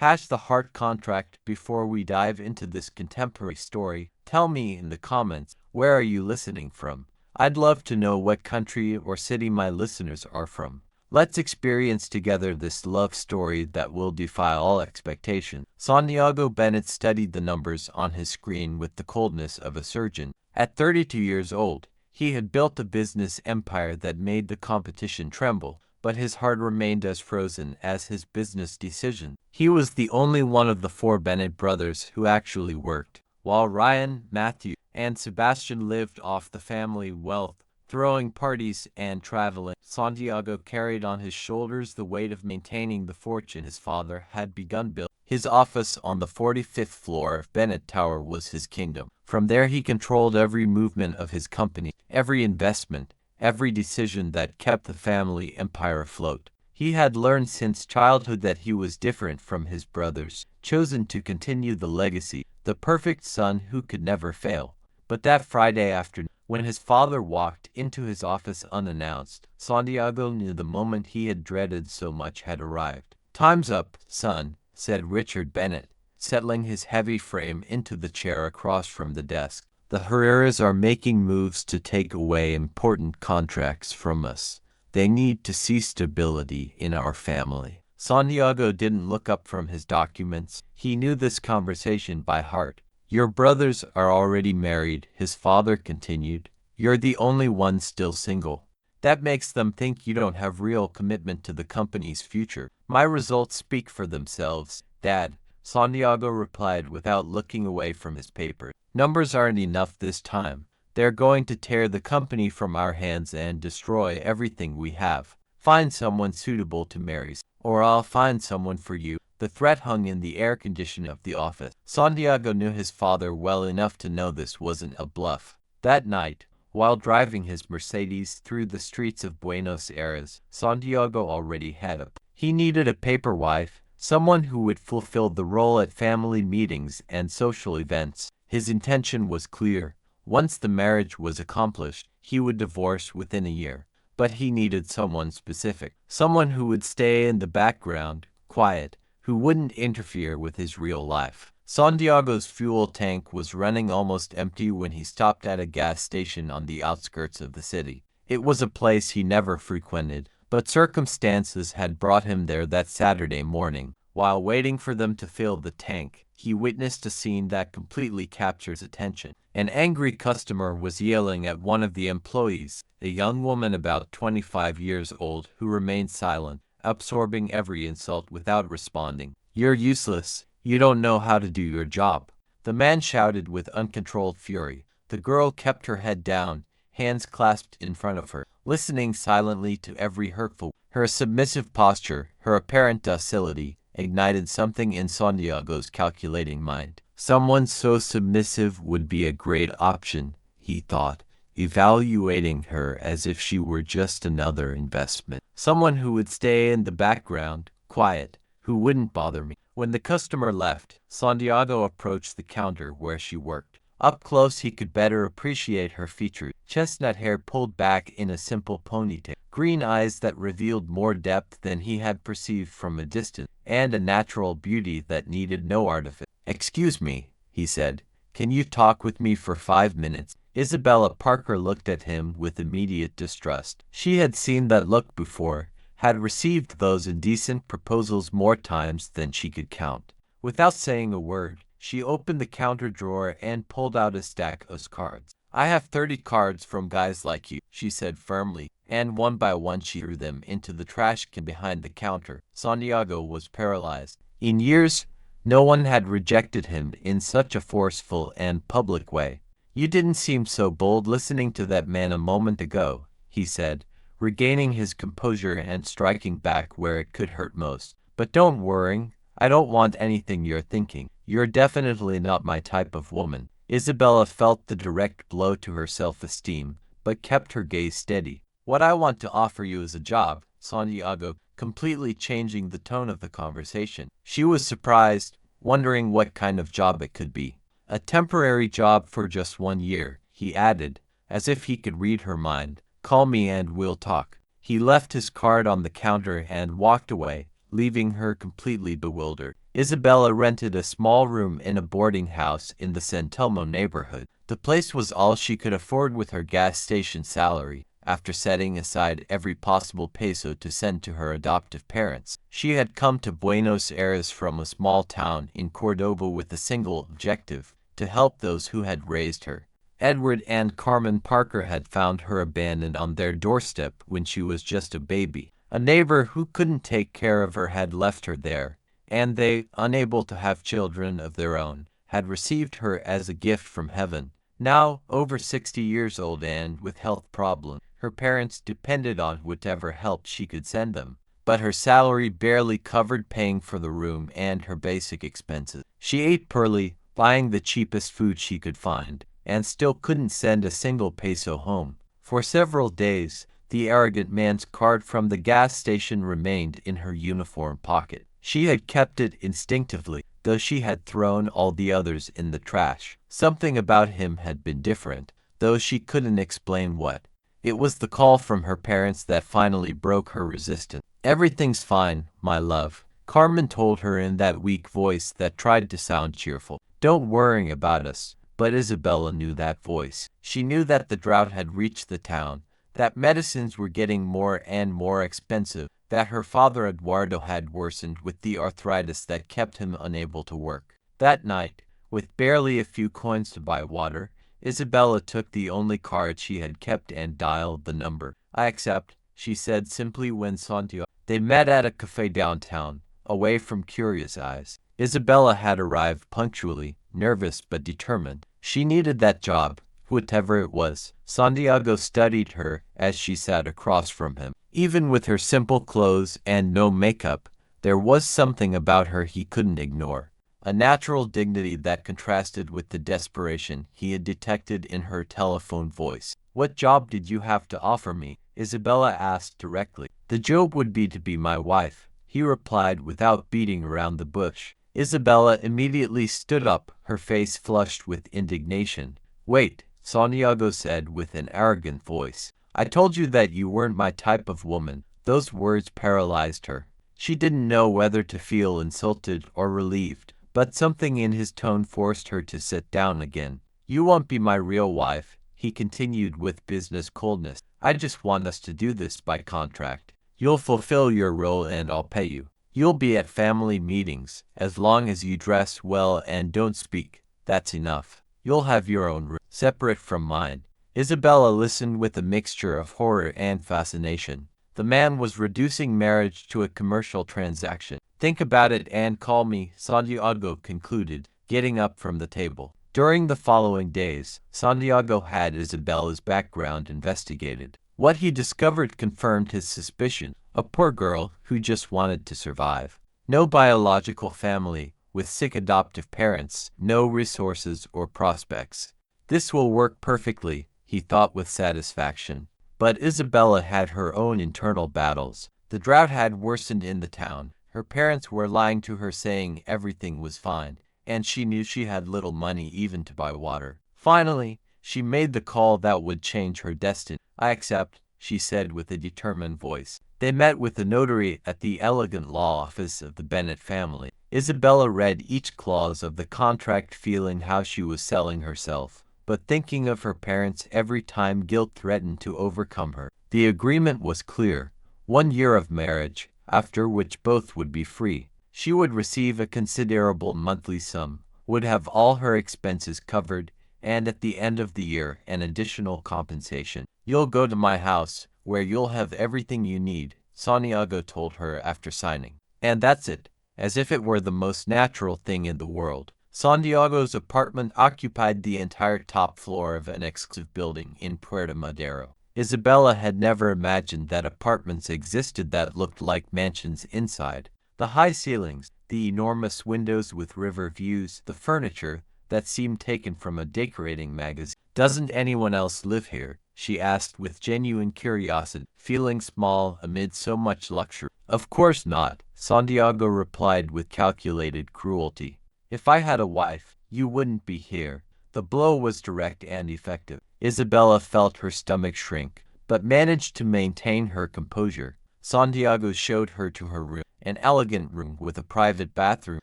Hash the heart contract. Before we dive into this contemporary story, tell me in the comments, where are you listening from? I'd love to know what country or city my listeners are from. Let's experience together this love story that will defy all expectation. Santiago Bennett studied the numbers on his screen with the coldness of a surgeon. At 32 years old, he had built a business empire that made the competition tremble, but his heart remained as frozen as his business decision. He was the only one of the four Bennett brothers who actually worked, while Ryan, Matthew, and Sebastian lived off the family wealth, throwing parties and traveling. Santiago carried on his shoulders the weight of maintaining the fortune his father had begun building. His office on the 45th floor of Bennett Tower was his kingdom. From there he controlled every movement of his company, every investment, every decision that kept the family empire afloat. He had learned since childhood that he was different from his brothers, chosen to continue the legacy, the perfect son who could never fail. But that Friday afternoon, when his father walked into his office unannounced, Santiago knew the moment he had dreaded so much had arrived. "Time's up, son," said Richard Bennett, settling his heavy frame into the chair across from the desk. "The Herreras are making moves to take away important contracts from us. They need to see stability in our family." Santiago didn't look up from his documents. He knew this conversation by heart. "Your brothers are already married," his father continued. "You're the only one still single. That makes them think you don't have real commitment to the company's future." "My results speak for themselves, Dad," Santiago replied without looking away from his paper. "Numbers aren't enough this time. They're going to tear the company from our hands and destroy everything we have. Find someone suitable to marry, or I'll find someone for you." The threat hung in the air condition of the office. Santiago knew his father well enough to know this wasn't a bluff. That night, while driving his Mercedes through the streets of Buenos Aires, Santiago already had a plan. He needed a paper wife, someone who would fulfill the role at family meetings and social events. His intention was clear. Once the marriage was accomplished, he would divorce within a year. But he needed someone specific, someone who would stay in the background, quiet, who wouldn't interfere with his real life. Santiago's fuel tank was running almost empty when he stopped at a gas station on the outskirts of the city. It was a place he never frequented, but circumstances had brought him there that Saturday morning. While waiting for them to fill the tank, he witnessed a scene that completely captured his attention. An angry customer was yelling at one of the employees, a young woman about 25 years old who remained silent, absorbing every insult without responding. "You're useless. You don't know how to do your job," the man shouted with uncontrolled fury. The girl kept her head down, hands clasped in front of her, listening silently to every hurtful. Her submissive posture, her apparent docility, ignited something in Santiago's calculating mind. Someone so submissive would be a great option, he thought, evaluating her as if she were just another investment. Someone who would stay in the background, quiet, who wouldn't bother me. When the customer left, Santiago approached the counter where she worked. Up close he could better appreciate her features. Chestnut hair pulled back in a simple ponytail, green eyes that revealed more depth than he had perceived from a distance, and a natural beauty that needed no artifice. "Excuse me," he said. "Can you talk with me for 5 minutes?" Isabella Parker looked at him with immediate distrust. She had seen that look before, had received those indecent proposals more times than she could count. Without saying a word, she opened the counter drawer and pulled out a stack of cards. "I have 30 cards from guys like you," she said firmly, and one by one she threw them into the trash can behind the counter. Santiago was paralyzed. In years, no one had rejected him in such a forceful and public way. "You didn't seem so bold listening to that man a moment ago," he said, regaining his composure and striking back where it could hurt most. "But don't worry, I don't want anything you're thinking. You're definitely not my type of woman." Isabella felt the direct blow to her self-esteem, but kept her gaze steady. "What I want to offer you is a job," Santiago, completely changing the tone of the conversation. She was surprised, wondering what kind of job it could be. "A temporary job for just 1 year," he added, as if he could read her mind. "Call me and we'll talk." He left his card on the counter and walked away, leaving her completely bewildered. Isabella rented a small room in a boarding house in the San Telmo neighborhood. The place was all she could afford with her gas station salary, after setting aside every possible peso to send to her adoptive parents. She had come to Buenos Aires from a small town in Cordoba with a single objective: to help those who had raised her. Edward and Carmen Parker had found her abandoned on their doorstep when she was just a baby. A neighbor who couldn't take care of her had left her there, and they, unable to have children of their own, had received her as a gift from heaven. Now, over 60 years old and with health problems, her parents depended on whatever help she could send them. But her salary barely covered paying for the room and her basic expenses. She ate poorly, buying the cheapest food she could find, and still couldn't send a single peso home. For several days, the arrogant man's card from the gas station remained in her uniform pocket. She had kept it instinctively, though she had thrown all the others in the trash. Something about him had been different, though she couldn't explain what. It was the call from her parents that finally broke her resistance. "Everything's fine, my love," Carmen told her in that weak voice that tried to sound cheerful. "Don't worry about us." But Isabella knew that voice. She knew that the drought had reached the town, that medicines were getting more and more expensive, that her father Eduardo had worsened with the arthritis that kept him unable to work. That night, with barely a few coins to buy water, Isabella took the only card she had kept and dialed the number. "I accept," she said simply when Santiago. They met at a cafe downtown, away from curious eyes. Isabella had arrived punctually, nervous but determined. She needed that job, whatever it was. Santiago studied her as she sat across from him. Even with her simple clothes and no makeup, there was something about her he couldn't ignore. A natural dignity that contrasted with the desperation he had detected in her telephone voice. "What job did you have to offer me?" Isabella asked directly. "The job would be to be my wife," he replied without beating around the bush. Isabella immediately stood up, her face flushed with indignation. "Wait," Santiago said with an arrogant voice. "I told you that you weren't my type of woman." Those words paralyzed her. She didn't know whether to feel insulted or relieved, but something in his tone forced her to sit down again. "You won't be my real wife," he continued with business coldness. "I just want us to do this by contract. You'll fulfill your role and I'll pay you. You'll be at family meetings, as long as you dress well and don't speak. That's enough. You'll have your own room, separate from mine." Isabella listened with a mixture of horror and fascination. The man was reducing marriage to a commercial transaction. "Think about it and call me," Santiago concluded, getting up from the table. During the following days, Santiago had Isabella's background investigated. What he discovered confirmed his suspicion. A poor girl who just wanted to survive. No biological family, with sick adoptive parents, no resources or prospects. "This will work perfectly," he thought with satisfaction. But Isabella had her own internal battles. The drought had worsened in the town. Her parents were lying to her saying everything was fine, and she knew she had little money even to buy water. Finally, she made the call that would change her destiny. "I accept," she said with a determined voice. They met with the notary at the elegant law office of the Bennett family. Isabella read each clause of the contract, feeling how she was selling herself, but thinking of her parents every time guilt threatened to overcome her. The agreement was clear: 1 year of marriage, after which both would be free. She would receive a considerable monthly sum, would have all her expenses covered, and at the end of the year an additional compensation. "You'll go to my house, where you'll have everything you need," Santiago told her after signing. "And that's it," as if it were the most natural thing in the world. Santiago's apartment occupied the entire top floor of an exclusive building in Puerto Madero. Isabella had never imagined that apartments existed that looked like mansions inside. The high ceilings, the enormous windows with river views, the furniture that seemed taken from a decorating magazine. "Doesn't anyone else live here?" she asked with genuine curiosity, feeling small amid so much luxury. "Of course not," Santiago replied with calculated cruelty. "If I had a wife, you wouldn't be here." The blow was direct and effective. Isabella felt her stomach shrink, but managed to maintain her composure. Santiago showed her to her room, an elegant room with a private bathroom,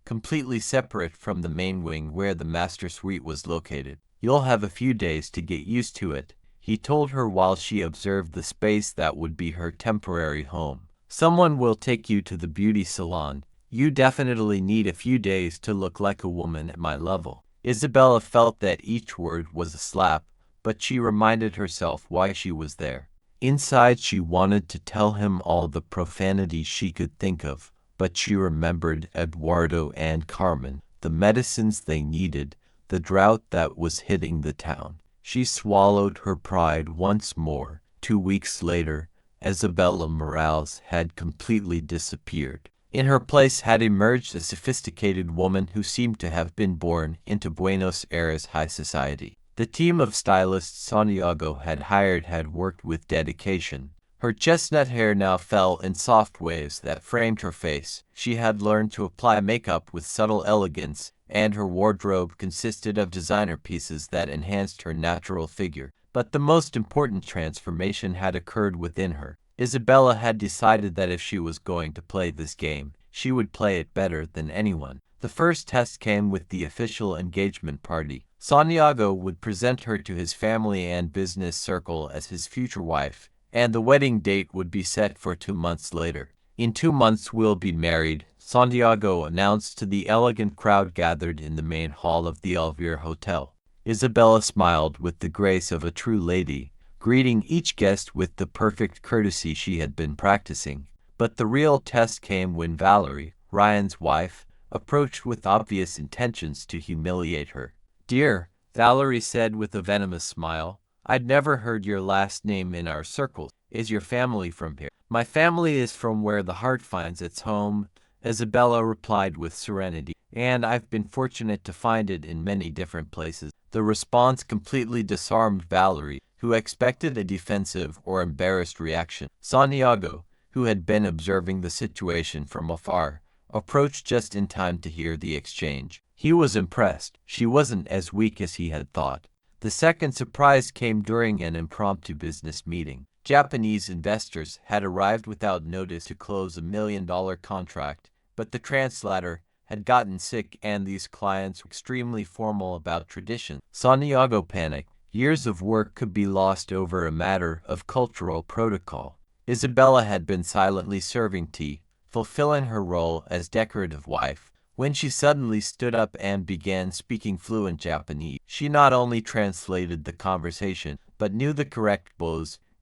completely separate from the main wing where the master suite was located. "You'll have a few days to get used to it," he told her while she observed the space that would be her temporary home. "Someone will take you to the beauty salon. You definitely need a few days to look like a woman at my level." Isabella felt that each word was a slap, but she reminded herself why she was there. Inside, she wanted to tell him all the profanity she could think of, but she remembered Eduardo and Carmen, the medicines they needed, the drought that was hitting the town. She swallowed her pride once more. 2 weeks later, Isabella Morales had completely disappeared. In her place had emerged a sophisticated woman who seemed to have been born into Buenos Aires high society. The team of stylists Santiago had hired had worked with dedication. Her chestnut hair now fell in soft waves that framed her face. She had learned to apply makeup with subtle elegance, and her wardrobe consisted of designer pieces that enhanced her natural figure. But the most important transformation had occurred within her. Isabella had decided that if she was going to play this game, she would play it better than anyone. The first test came with the official engagement party. Santiago would present her to his family and business circle as his future wife, and the wedding date would be set for 2 months later. "In 2 months we'll be married," Santiago announced to the elegant crowd gathered in the main hall of the aVirgin Hotel. Isabella smiled with the grace of a true lady, greeting each guest with the perfect courtesy she had been practicing. But the real test came when Valerie, Ryan's wife, approached with obvious intentions to humiliate her. "Dear," Valerie said with a venomous smile, "I'd never heard your last name in our circles. Is your family from here?" "My family is from where the heart finds its home," Isabella replied with serenity, "and I've been fortunate to find it in many different places." The response completely disarmed Valerie, who expected a defensive or embarrassed reaction. Santiago, who had been observing the situation from afar, approached just in time to hear the exchange. He was impressed. She wasn't as weak as he had thought. The second surprise came during an impromptu business meeting. Japanese investors had arrived without notice to close a $1 million contract, but the translator had gotten sick and these clients were extremely formal about tradition. Santiago panicked. Years of work could be lost over a matter of cultural protocol. Isabella had been silently serving tea, fulfilling her role as decorative wife, when she suddenly stood up and began speaking fluent Japanese. She not only translated the conversation, but knew the correct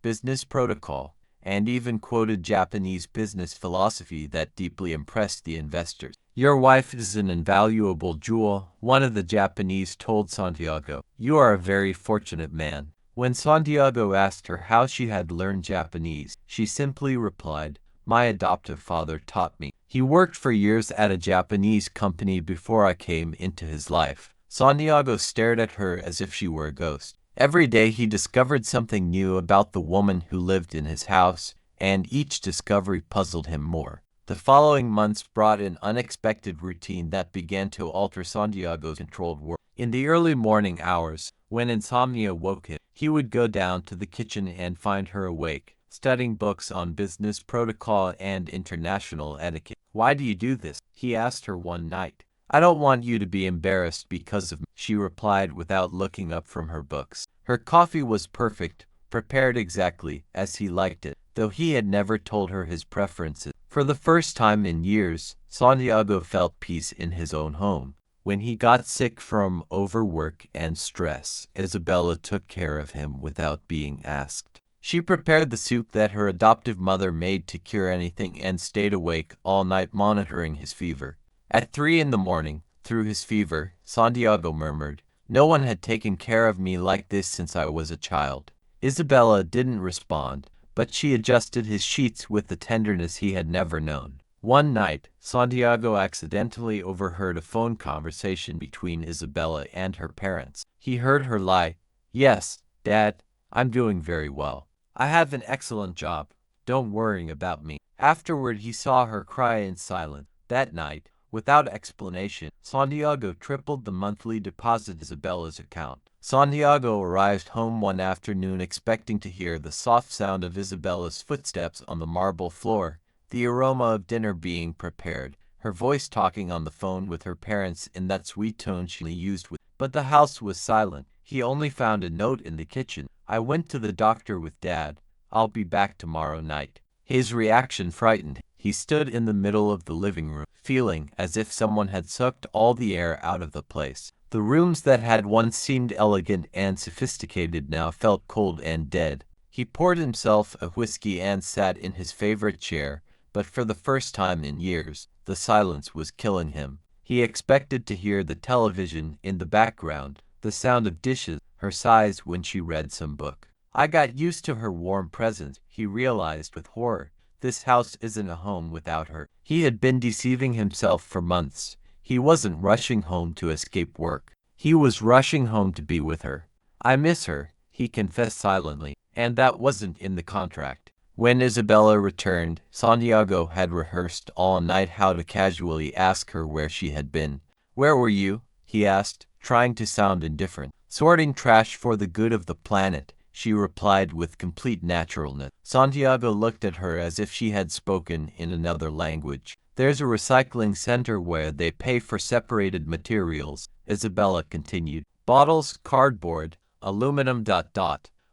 business protocol, and even quoted Japanese business philosophy that deeply impressed the investors. "Your wife is an invaluable jewel," one of the Japanese told Santiago. "You are a very fortunate man." When Santiago asked her how she had learned Japanese, she simply replied, "My adoptive father taught me. He worked for years at a Japanese company before I came into his life." Santiago stared at her as if she were a ghost. Every day he discovered something new about the woman who lived in his house, and each discovery puzzled him more. The following months brought an unexpected routine that began to alter Santiago's controlled world. In the early morning hours, when insomnia woke him, he would go down to the kitchen and find her awake, studying books on business protocol and international etiquette. "Why do you do this?" he asked her one night. "I don't want you to be embarrassed because of me," she replied without looking up from her books. Her coffee was perfect, prepared exactly as he liked it, though he had never told her his preferences. For the first time in years, Santiago felt peace in his own home. When he got sick from overwork and stress, Isabella took care of him without being asked. She prepared the soup that her adoptive mother made to cure anything and stayed awake all night monitoring his fever. At 3 in the morning, through his fever, Santiago murmured, "No one had taken care of me like this since I was a child." Isabella didn't respond, but she adjusted his sheets with the tenderness he had never known. One night, Santiago accidentally overheard a phone conversation between Isabella and her parents. He heard her lie, "Yes, Dad, I'm doing very well. I have an excellent job. Don't worry about me." Afterward, he saw her cry in silence. That night, Without explanation, Santiago tripled the monthly deposit in Isabella's account. Santiago arrived home one afternoon expecting to hear the soft sound of Isabella's footsteps on the marble floor, the aroma of dinner being prepared, her voice talking on the phone with her parents in that sweet tone she used with. But the house was silent. He only found a note in the kitchen. I went to the doctor with Dad. I'll be back tomorrow night. His reaction frightened him. He stood in the middle of the living room, feeling as if someone had sucked all the air out of the place. The rooms that had once seemed elegant and sophisticated now felt cold and dead. He poured himself a whiskey and sat in his favorite chair, but for the first time in years, the silence was killing him. He expected to hear the television in the background, the sound of dishes, her sighs when she read some book. I got used to her warm presence, he realized with horror. This house isn't a home without her. He had been deceiving himself for months. He wasn't rushing home to escape work. He was rushing home to be with her. I miss her, he confessed silently, and that wasn't in the contract. When Isabella returned, Santiago had rehearsed all night how to casually ask her where she had been. "Where were you?" he asked, trying to sound indifferent. "Sorting trash for the good of the planet," she replied with complete naturalness. Santiago looked at her as if she had spoken in another language. "There's a recycling center where they pay for separated materials," Isabella continued. "Bottles, cardboard, aluminum.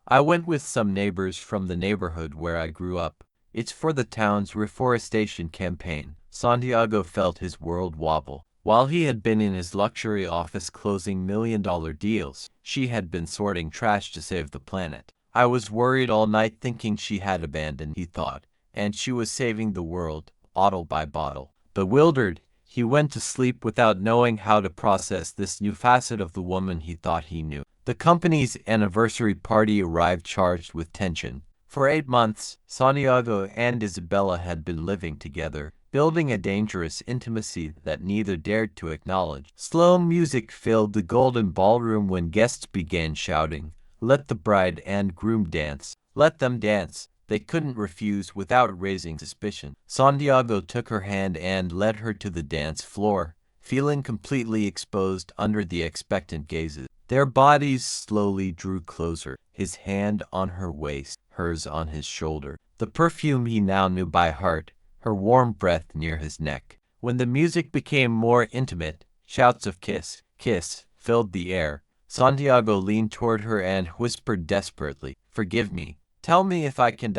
I went with some neighbors from the neighborhood where I grew up. It's for the town's reforestation campaign." Santiago felt his world wobble. While he had been in his luxury office closing million-dollar deals, she had been sorting trash to save the planet. "I was worried all night thinking she had abandoned," he thought, "and she was saving the world, bottle by bottle." Bewildered, he went to sleep without knowing how to process this new facet of the woman he thought he knew. The company's anniversary party arrived charged with tension. For 8 months, Santiago and Isabella had been living together, building a dangerous intimacy that neither dared to acknowledge. Slow music filled the golden ballroom when guests began shouting, "Let the bride and groom dance." Let them dance. They couldn't refuse without raising suspicion. Santiago took her hand and led her to the dance floor, feeling completely exposed under the expectant gazes. Their bodies slowly drew closer, his hand on her waist, hers on his shoulder. The perfume he now knew by heart, her warm breath near his neck. When the music became more intimate, shouts of "kiss, kiss" filled the air. Santiago leaned toward her and whispered desperately, "Forgive me. Tell me if I can.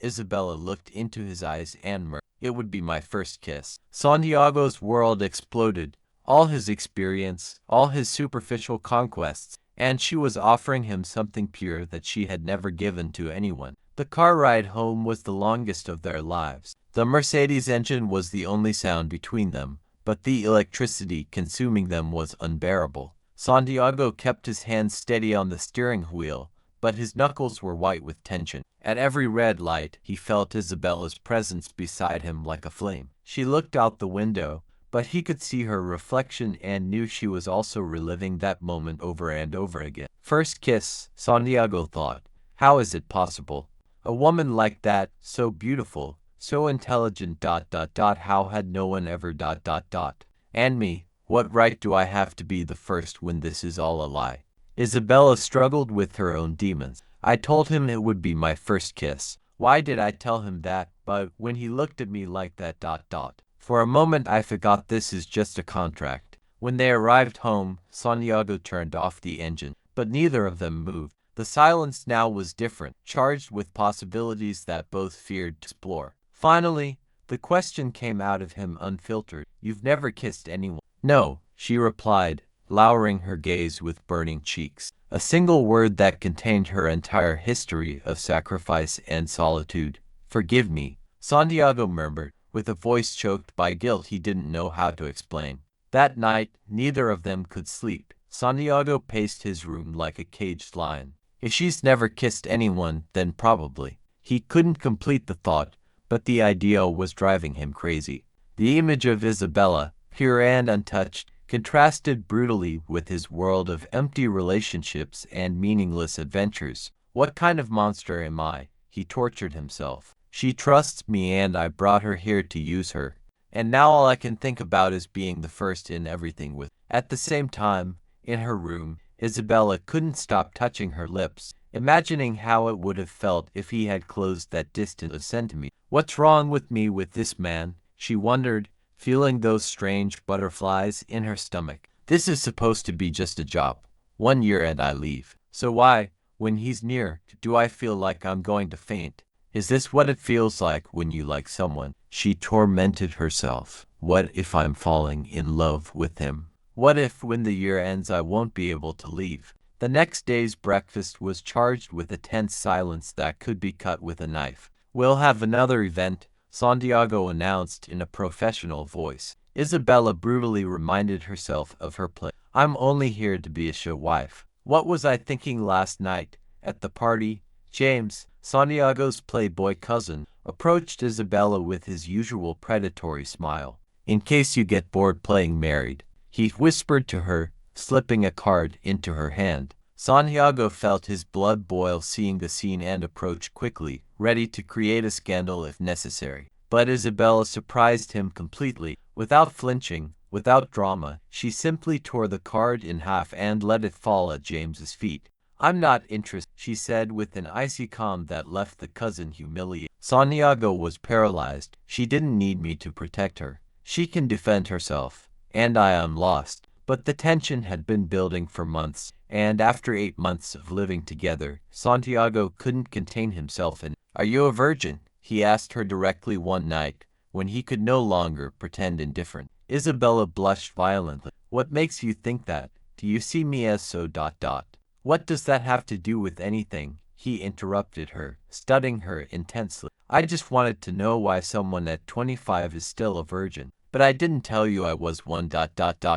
Isabella looked into his eyes and murmured, "It would be my first kiss." Santiago's world exploded. All his experience, all his superficial conquests, and she was offering him something pure that she had never given to anyone. The car ride home was the longest of their lives. The Mercedes engine was the only sound between them, but the electricity consuming them was unbearable. Santiago kept his hands steady on the steering wheel, but his knuckles were white with tension. At every red light, he felt Isabella's presence beside him like a flame. She looked out the window, but he could see her reflection and knew she was also reliving that moment over and over again. First kiss, Santiago thought. How is it possible? A woman like that, so beautiful, so intelligent. How had no one ever. And me, what right do I have to be the first when this is all a lie? Isabella struggled with her own demons. I told him it would be my first kiss. Why did I tell him that? But when he looked at me like that. For a moment I forgot this is just a contract. When they arrived home, Santiago turned off the engine, but neither of them moved. The silence now was different, charged with possibilities that both feared to explore. Finally, the question came out of him unfiltered. "You've never kissed anyone?" "No," she replied, lowering her gaze with burning cheeks. A single word that contained her entire history of sacrifice and solitude. "Forgive me," Santiago murmured, with a voice choked by guilt he didn't know how to explain. That night, neither of them could sleep. Santiago paced his room like a caged lion. If she's never kissed anyone, then probably. He couldn't complete the thought, but the idea was driving him crazy. The image of Isabella, pure and untouched, contrasted brutally with his world of empty relationships and meaningless adventures. What kind of monster am I? He tortured himself. She trusts me and I brought her here to use her. and now all I can think about is being the first in everything with. At the same time, in her room, Isabella couldn't stop touching her lips, imagining how it would have felt if he had closed that distant a centimeter. What's wrong with me with this man? She wondered, feeling those strange butterflies in her stomach. This is supposed to be just a job. 1 year and I leave. So why, when he's near, do I feel like I'm going to faint? Is this what it feels like when you like someone? She tormented herself. What if I'm falling in love with him? What if when the year ends I won't be able to leave? The next day's breakfast was charged with a tense silence that could be cut with a knife. We'll have another event, Santiago announced in a professional voice. Isabella brutally reminded herself of her play. I'm only here to be a show wife. What was I thinking last night? At the party, James, Santiago's playboy cousin, approached Isabella with his usual predatory smile. In case you get bored playing married, he whispered to her, slipping a card into her hand. Santiago felt his blood boil seeing the scene and approached quickly, ready to create a scandal if necessary. But Isabella surprised him completely. Without flinching, without drama, she simply tore the card in half and let it fall at James's feet. I'm not interested, she said with an icy calm that left the cousin humiliated. Santiago was paralyzed. She didn't need me to protect her. She can defend herself. And I am lost. But the tension had been building for months, and after 8 months of living together, Santiago couldn't contain himself and, "Are you a virgin?" he asked her directly one night, when he could no longer pretend indifferent. Isabella blushed violently. What makes you think that? Do you see me as so ... What does that have to do with anything? He interrupted her, studying her intensely. I just wanted to know why someone at 25 is still a virgin. But I didn't tell you I was one ...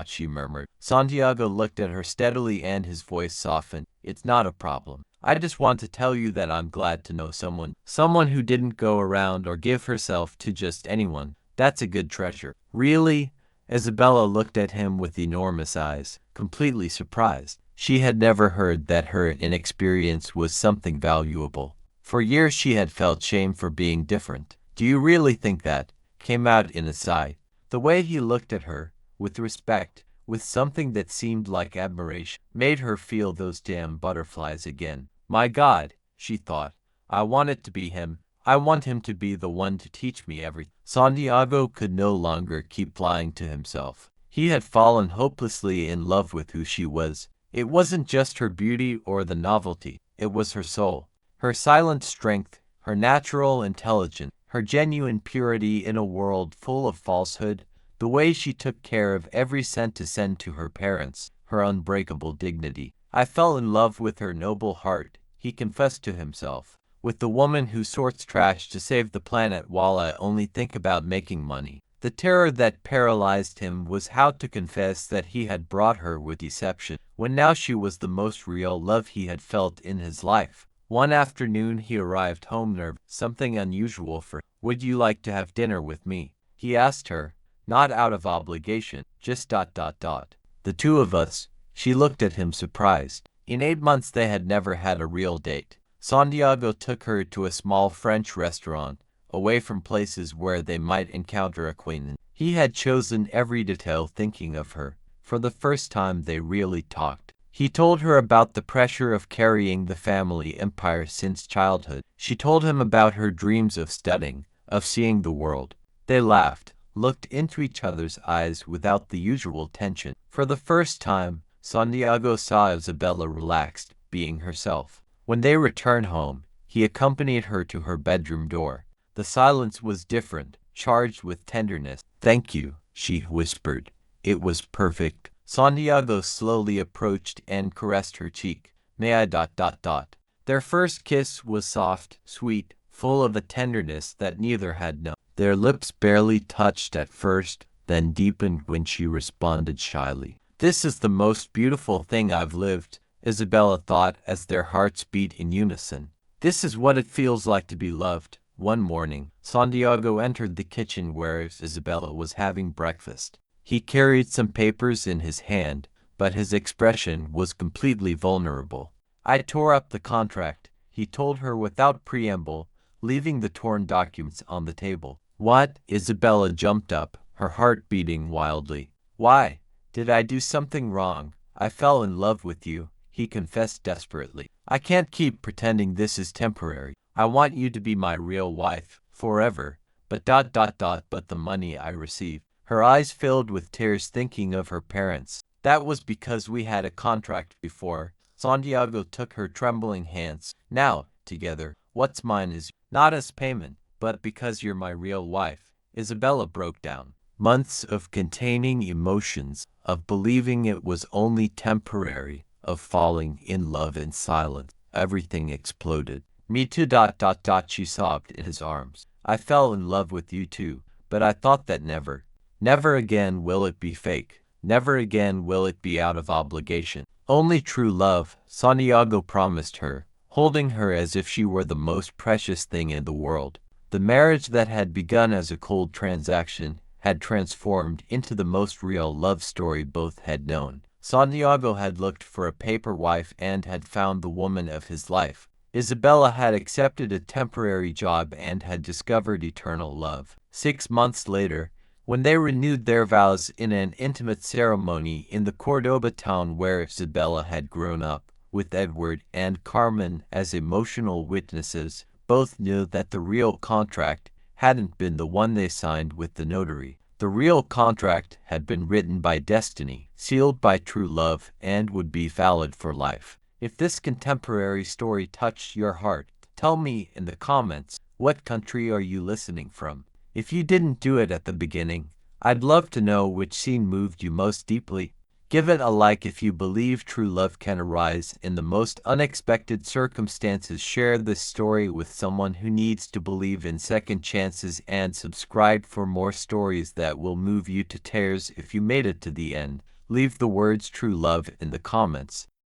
she murmured. Santiago looked at her steadily and his voice softened. It's not a problem. I just want to tell you that I'm glad to know someone who didn't go around or give herself to just anyone. That's a good treasure. Really? Isabella looked at him with enormous eyes, completely surprised. She had never heard that her inexperience was something valuable. For years she had felt shame for being different. Do you really think that? Came out in a sigh. The way he looked at her, with respect, with something that seemed like admiration, made her feel those damn butterflies again. My God, she thought, I want it to be him. I want him to be the one to teach me everything. Santiago could no longer keep lying to himself. He had fallen hopelessly in love with who she was. It wasn't just her beauty or the novelty. It was her soul, her silent strength, her natural intelligence, her genuine purity in a world full of falsehood, the way she took care of every cent to send to her parents, her unbreakable dignity. I fell in love with her noble heart, he confessed to himself, with the woman who sorts trash to save the planet while I only think about making money. The terror that paralyzed him was how to confess that he had brought her with deception, when now she was the most real love he had felt in his life. One afternoon he arrived home nervous, something unusual for him. Would you like to have dinner with me? He asked her, not out of obligation, just ... The two of us. She looked at him surprised. In 8 months they had never had a real date. Santiago took her to a small French restaurant, away from places where they might encounter acquaintance. He had chosen every detail thinking of her. For the first time they really talked. He told her about the pressure of carrying the family empire since childhood. She told him about her dreams of studying, of seeing the world. They laughed, looked into each other's eyes without the usual tension. For the first time, Santiago saw Isabella relaxed, being herself. When they returned home, he accompanied her to her bedroom door. The silence was different, charged with tenderness. Thank you, she whispered. It was perfect. Santiago slowly approached and caressed her cheek. May I ... Their first kiss was soft, sweet, full of a tenderness that neither had known. Their lips barely touched at first, then deepened when she responded shyly. This is the most beautiful thing I've lived, Isabella thought as their hearts beat in unison. This is what it feels like to be loved. One morning, Santiago entered the kitchen where Isabella was having breakfast. He carried some papers in his hand, but his expression was completely vulnerable. I tore up the contract, he told her without preamble, leaving the torn documents on the table. What? Isabella jumped up, her heart beating wildly. Why? Did I do something wrong? I fell in love with you, he confessed desperately. I can't keep pretending this is temporary. I want you to be my real wife, forever. But but the money I received. Her eyes filled with tears thinking of her parents. That was because we had a contract before. Santiago took her trembling hands. Now, together, what's mine is not as payment, but because you're my real wife. Isabella broke down. Months of containing emotions, of believing it was only temporary, of falling in love in silence. Everything exploded. Me too. She sobbed in his arms. I fell in love with you too, but I thought that never again will it be fake. Never again will it be out of obligation. Only true love, Santiago promised her, holding her as if she were the most precious thing in the world. The marriage that had begun as a cold transaction had transformed into the most real love story both had known. Santiago had looked for a paper wife and had found the woman of his life. Isabella had accepted a temporary job and had discovered eternal love. 6 months later, when they renewed their vows in an intimate ceremony in the Cordoba town where Isabella had grown up, with Edward and Carmen as emotional witnesses, both knew that the real contract hadn't been the one they signed with the notary. The real contract had been written by destiny, sealed by true love, and would be valid for life. If this contemporary story touched your heart, tell me in the comments, what country are you listening from? If you didn't do it at the beginning, I'd love to know which scene moved you most deeply. Give it a like if you believe true love can arise in the most unexpected circumstances. Share this story with someone who needs to believe in second chances, and subscribe for more stories that will move you to tears. If you made it to the end, leave the words true love in the comments.